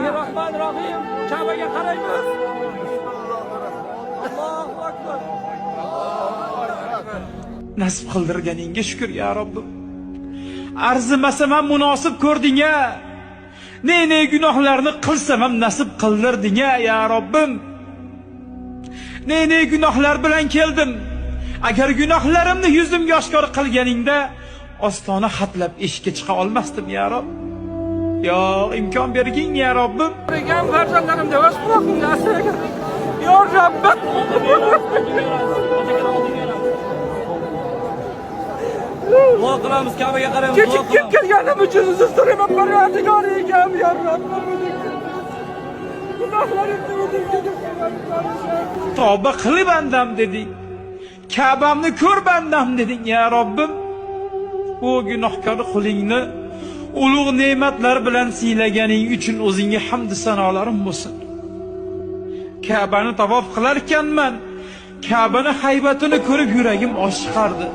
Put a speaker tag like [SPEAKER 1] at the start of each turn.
[SPEAKER 1] Bismillahirrahmanirrahim. Kabe'ye qaraymiz. Allohu akbar.
[SPEAKER 2] Nasib qildirganingga shukr ya Robbim. Arzimasam ham munosib ko'rding-a. Ne gunohlarni qilsam ham nasib qildirding-a ya Robbim. Ne gunohlar bilan keldim. Agar gunohlarimni yuzimga oshkor qilganingda ostona xatlab eshikka chiqa olmasdim ya Robb. Yo, imkon bergin ya Robbim.
[SPEAKER 1] Bergan farzandlarimni o'z quloqimga asragan. Yo Robbim.
[SPEAKER 3] Duo qilamiz, Kabe'ga qaraymiz.
[SPEAKER 1] Kechikib kelganim uchun uzr so'rayman. Parvardigor egam ya Robbim. Gunohlarimni o'zimga
[SPEAKER 2] Tavba qil bandam deding. Ka'bamni ko'r bandam deding ya Robbim. Bu gunohkor qulingni ulug' ne'matlar bilan siylaganing uchun o'zingga hamd sanolarim bo'lsin. Ka'bani tavof qilar ekanman. Ka'bani haybatini ko'rib yuragim oshiqardi.